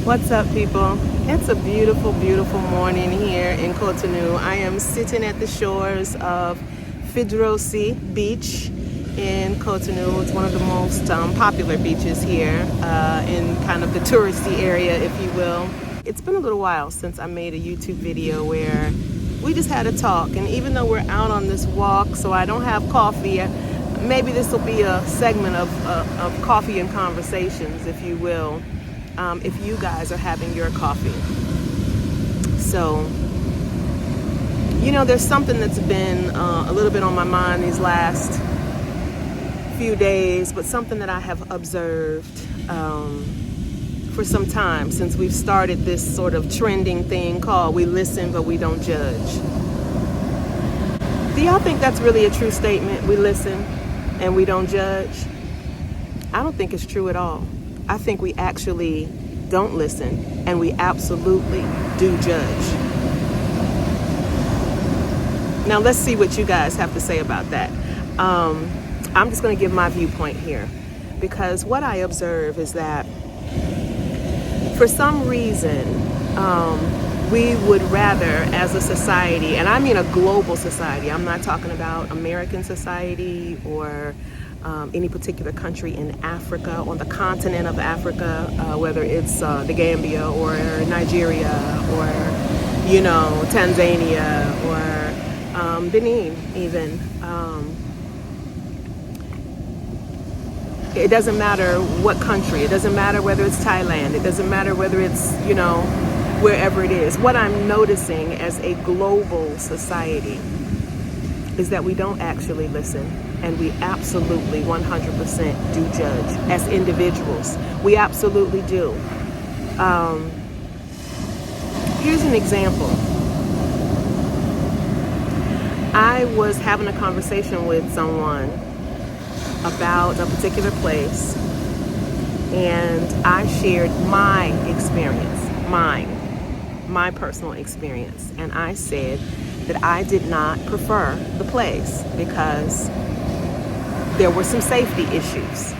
What's up, people? It's a beautiful, beautiful morning here in Cotonou. I am sitting at the shores of Fidrosi Beach in Cotonou. It's one of the most popular beaches here in kind of the touristy area, if you will. It's been a little while since I made a YouTube video where we just had a talk, and even though we're out on this walk, so I don't have coffee, maybe this will be a segment of coffee and conversations, if you will. If you guys are having your coffee. So, there's something that's been a little bit on my mind these last few days, but something that I have observed for some time since we've started this sort of trending thing called We Listen But We Don't Judge. Do y'all think that's really a true statement? We listen and we don't judge? I don't think it's true at all. I think we actually don't listen, and we absolutely do judge. Now let's see what you guys have to say about that. I'm just going to give my viewpoint here, because what I observe is that for some reason we would rather, as a society, and I mean a global society, I'm not talking about American society or any particular country in Africa, on the continent of Africa, whether it's the Gambia or Nigeria or, Tanzania or Benin even. It doesn't matter what country. It doesn't matter whether it's Thailand. It doesn't matter whether it's, wherever it is. What I'm noticing as a global society is that we don't actually listen, and we absolutely 100% do judge as individuals. We absolutely do. Here's an example. I was having a conversation with someone about a particular place, and I shared my experience, my personal experience, and I said that I did not prefer the place because there were some safety issues,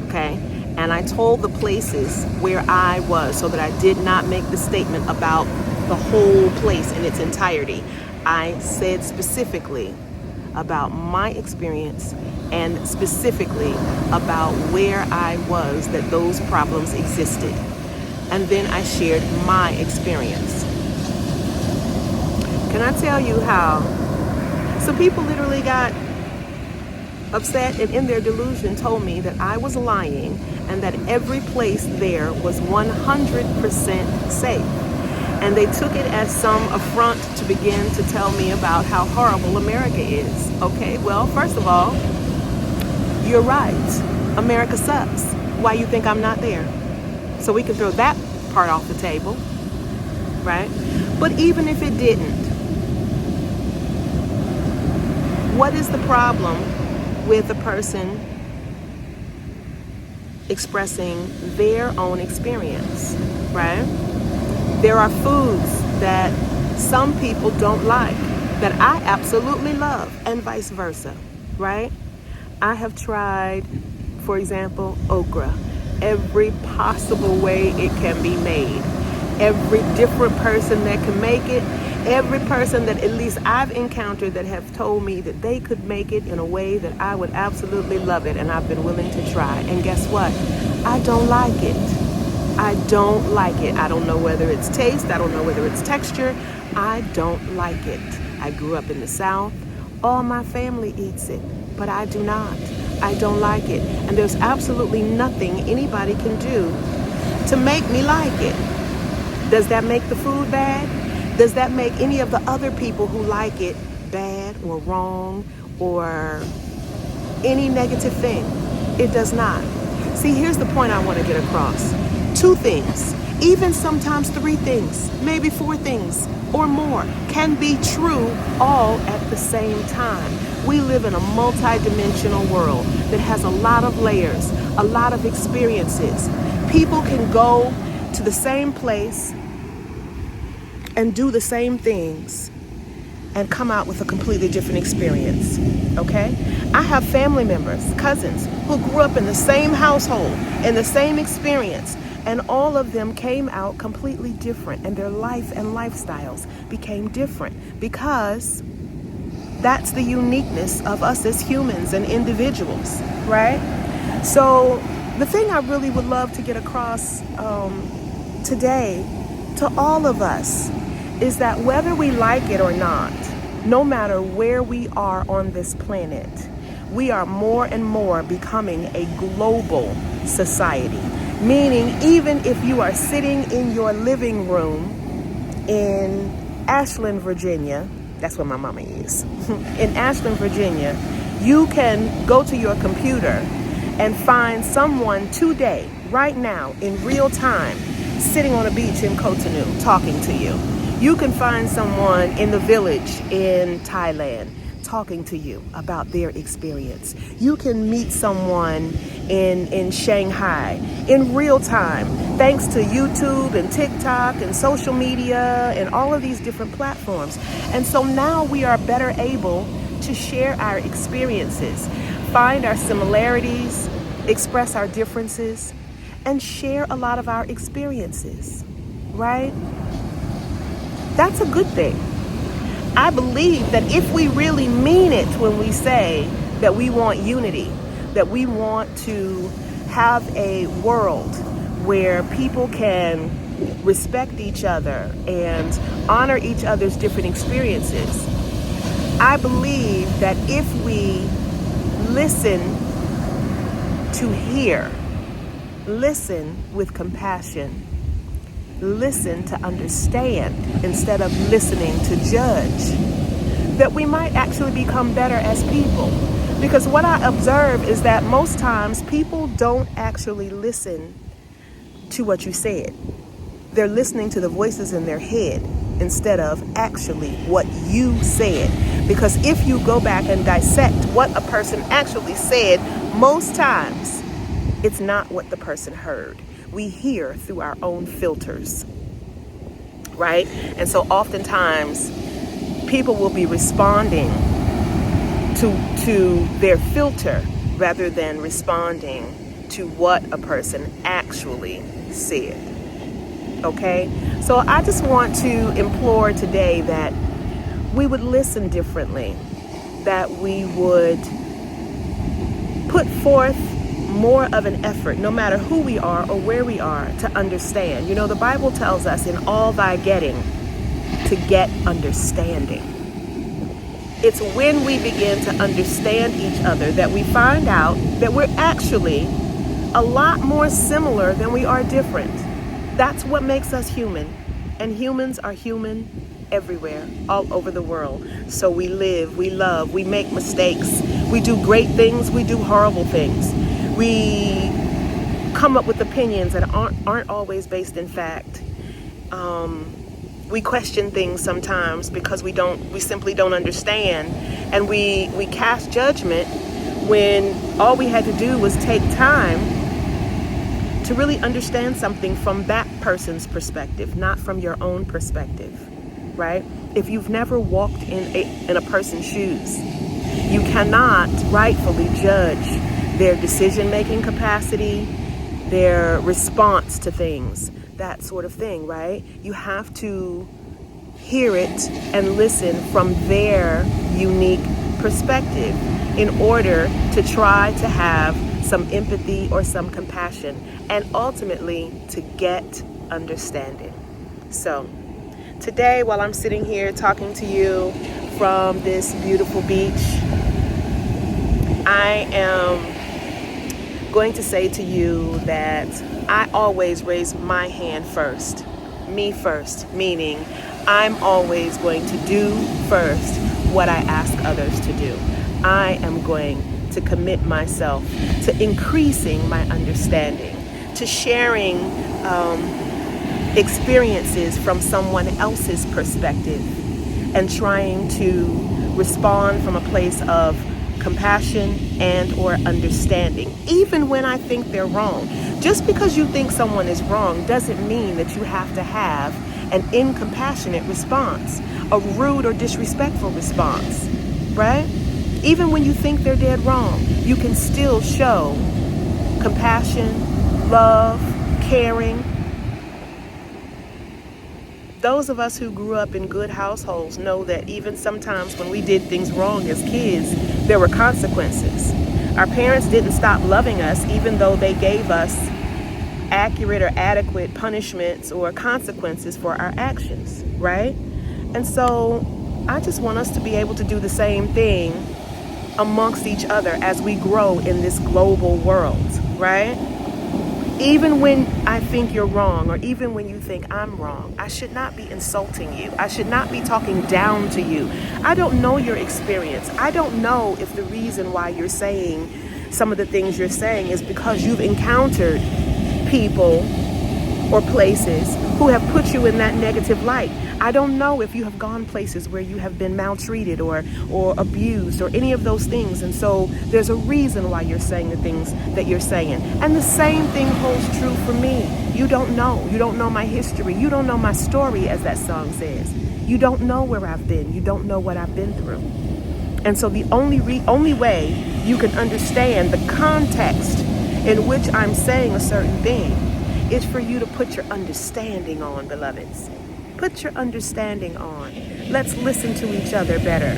okay? And I told the places where I was so that I did not make the statement about the whole place in its entirety. I said specifically about my experience and specifically about where I was that those problems existed. And then I shared my experience. Can I tell you how some people literally got upset and in their delusion told me that I was lying and that every place there was 100% safe. And they took it as some affront to begin to tell me about how horrible America is. Okay, well, first of all, you're right. America sucks. Why you think I'm not there? So we can throw that part off the table, right? But even if it didn't, what is the problem with a person expressing their own experience, right? There are foods that some people don't like that I absolutely love, and vice versa, right? I have tried, for example, okra, every possible way it can be made. Every different person that can make it, every person that at least I've encountered that have told me that they could make it in a way that I would absolutely love it, and I've been willing to try. And guess what? I don't like it. I don't like it. I don't know whether it's taste. I don't know whether it's texture. I don't like it. I grew up in the South. All my family eats it, but I do not. I don't like it. And there's absolutely nothing anybody can do to make me like it. Does that make the food bad? Does that make any of the other people who like it bad or wrong or any negative thing? It does not. See, here's the point I want to get across. 2 things, even sometimes 3 things, maybe 4 things or more can be true all at the same time. We live in a multi-dimensional world that has a lot of layers, a lot of experiences. People can go to the same place and do the same things and come out with a completely different experience, okay? I have family members, cousins, who grew up in the same household, in the same experience, And all of them came out completely different, and their life and lifestyles became different, because that's the uniqueness of us as humans and individuals, right? So the thing I really would love to get across today to all of us is that whether we like it or not, no matter where we are on this planet, we are more and more becoming a global society. Meaning, even if you are sitting in your living room in Ashland, Virginia, that's where my mama is, in Ashland, Virginia, you can go to your computer and find someone today, right now, in real time, sitting on a beach in Koh Tanu talking to you. You can find someone in the village in Thailand talking to you about their experience. You can meet someone in Shanghai in real time, thanks to YouTube and TikTok and social media and all of these different platforms. And so now we are better able to share our experiences, find our similarities, express our differences, and share a lot of our experiences, right? That's a good thing. I believe that if we really mean it when we say that we want unity, that we want to have a world where people can respect each other and honor each other's different experiences, I believe that if we listen to hear, listen with compassion, listen to understand instead of listening to judge, that we might actually become better as people. Because what I observe is that most times people don't actually listen to what you said. They're listening to the voices in their head instead of actually what you said. Because if you go back and dissect what a person actually said, most times it's not what the person heard. We hear through our own filters, right? And so oftentimes people will be responding to their filter rather than responding to what a person actually said. Okay? So I just want to implore today that we would listen differently, that we would put forth more of an effort, no matter who we are or where we are, to understand. You know, the Bible tells us in all thy getting to get understanding. It's when we begin to understand each other that we find out that we're actually a lot more similar than we are different. That's what makes us human. And humans are human everywhere, all over the world. So we live, we love, we make mistakes, we do great things, we do horrible things. We come up with opinions that aren't always based in fact. We question things sometimes because we simply don't understand, and we cast judgment when all we had to do was take time to really understand something from that person's perspective, not from your own perspective, right? If you've never walked in a person's shoes, you cannot rightfully judge their decision-making capacity, their response to things, that sort of thing, right? You have to hear it and listen from their unique perspective in order to try to have some empathy or some compassion, and ultimately to get understanding. So today, while I'm sitting here talking to you from this beautiful beach, I am going to say to you that I always raise my hand first, me first, meaning I'm always going to do first what I ask others to do. I am going to commit myself to increasing my understanding, to sharing experiences from someone else's perspective, and trying to respond from a place of compassion and or understanding, even when I think they're wrong. Just because you think someone is wrong doesn't mean that you have to have an incompassionate response, a rude or disrespectful response, right? Even when you think they're dead wrong, you can still show compassion, love, caring. Those of us who grew up in good households know that even sometimes when we did things wrong as kids, there were consequences. Our parents didn't stop loving us even though they gave us accurate or adequate punishments or consequences for our actions, right? And so I just want us to be able to do the same thing amongst each other as we grow in this global world, right? Even when I think you're wrong, or even when you think I'm wrong, I should not be insulting you. I should not be talking down to you. I don't know your experience. I don't know if the reason why you're saying some of the things you're saying is because you've encountered people or places who have put you in that negative light. I don't know if you have gone places where you have been maltreated or abused or any of those things. And so there's a reason why you're saying the things that you're saying. And the same thing holds true for me. You don't know. You don't know my history. You don't know my story, as that song says. You don't know where I've been. You don't know what I've been through. And so the only way you can understand the context in which I'm saying a certain thing is for you to put your understanding on, beloveds. Put your understanding on. Let's listen to each other better.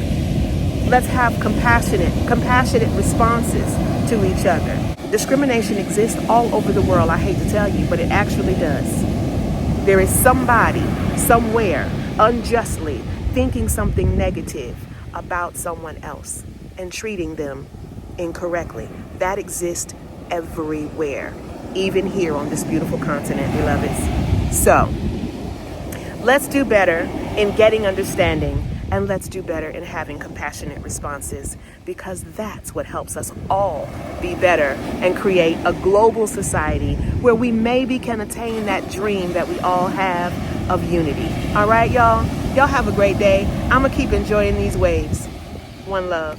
Let's have compassionate responses to each other. Discrimination exists all over the world, I hate to tell you, but it actually does. There is somebody, somewhere, unjustly thinking something negative about someone else and treating them incorrectly. That exists everywhere, even here on this beautiful continent, beloveds. So, let's do better in getting understanding, and let's do better in having compassionate responses, because that's what helps us all be better and create a global society where we maybe can attain that dream that we all have of unity. All right, y'all? Y'all have a great day. I'm going to keep enjoying these waves. One love.